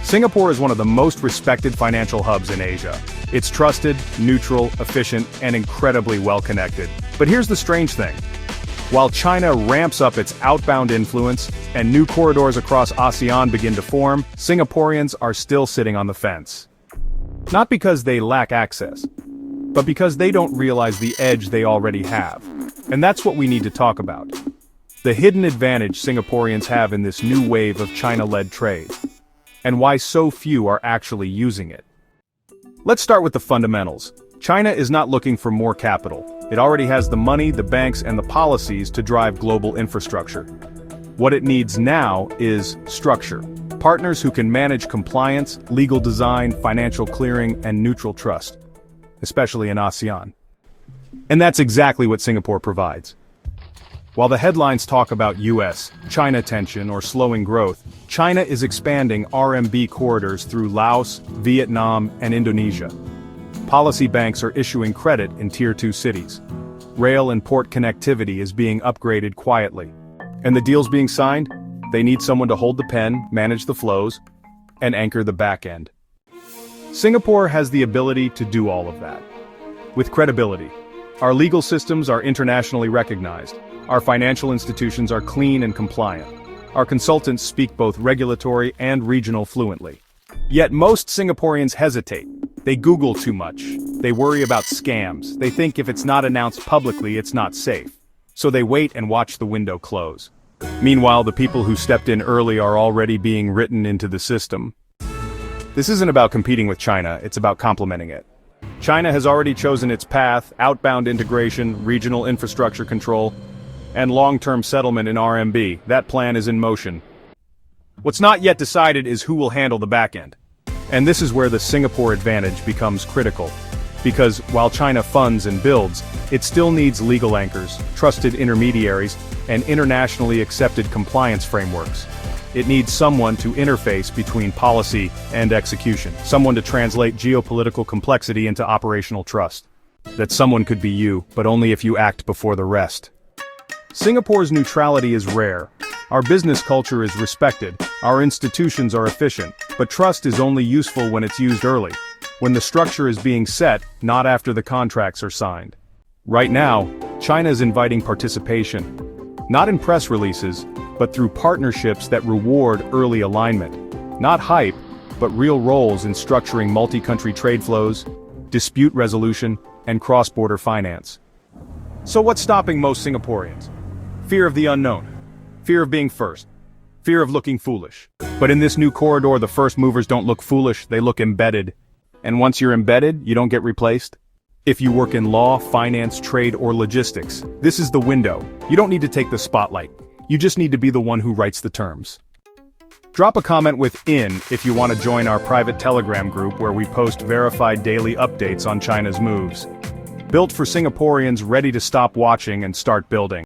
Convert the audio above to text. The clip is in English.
Singapore is one of the most respected financial hubs in Asia. It's trusted, neutral, efficient, and incredibly well-connected. But here's the strange thing. While China ramps up its outbound influence and new corridors across ASEAN begin to form, Singaporeans are still sitting on the fence. Not because they lack access, but because they don't realize the edge they already have. And that's what we need to talk about. The hidden advantage Singaporeans have in this new wave of China-led trade, and why so few are actually using it. Let's start with the fundamentals. China is not looking for more capital. It already has the money, the banks, and the policies to drive global infrastructure. What it needs now is structure. Partners who can manage compliance, legal design, financial clearing, and neutral trust, especially in ASEAN. And that's exactly what Singapore provides. While the headlines talk about US-China tension or slowing growth, China is expanding RMB corridors through Laos, Vietnam, and Indonesia. Policy banks are issuing credit in Tier 2 cities. Rail and port connectivity is being upgraded quietly. And the deals being signed? They need someone to hold the pen, manage the flows, and anchor the back end. Singapore has the ability to do all of that. With credibility. Our legal systems are internationally recognized. Our financial institutions are clean and compliant. Our consultants speak both regulatory and regional fluently. Yet most Singaporeans hesitate. They Google too much. They worry about scams. They think if it's not announced publicly, it's not safe. So they wait and watch the window close. Meanwhile, the people who stepped in early are already being written into the system. This isn't about competing with China, it's about complementing it. China has already chosen its path: outbound integration, regional infrastructure control, and long-term settlement in RMB. That plan is in motion. What's not yet decided is who will handle the back end. And this is where the Singapore advantage becomes critical. Because while China funds and builds, it still needs legal anchors, trusted intermediaries, and internationally accepted compliance frameworks. It needs someone to interface between policy and execution, someone to translate geopolitical complexity into operational trust. That someone could be you, but only if you act before the rest. Singapore's neutrality is rare. Our business culture is respected, our institutions are efficient, but trust is only useful when it's used early, when the structure is being set, not after the contracts are signed. Right now, China is inviting participation, not in press releases, but through partnerships that reward early alignment. Not hype, but real roles in structuring multi-country trade flows, dispute resolution, and cross-border finance. So what's stopping most Singaporeans? Fear of the unknown. Fear of being first. Fear of looking foolish. But in this new corridor, the first movers don't look foolish, they look embedded. And once you're embedded, you don't get replaced. If you work in law, finance, trade, or logistics, this is the window. You don't need to take the spotlight. You just need to be the one who writes the terms. Drop a comment with "in" if you want to join our private Telegram group where we post verified daily updates on China's moves. Built for Singaporeans ready to stop watching and start building.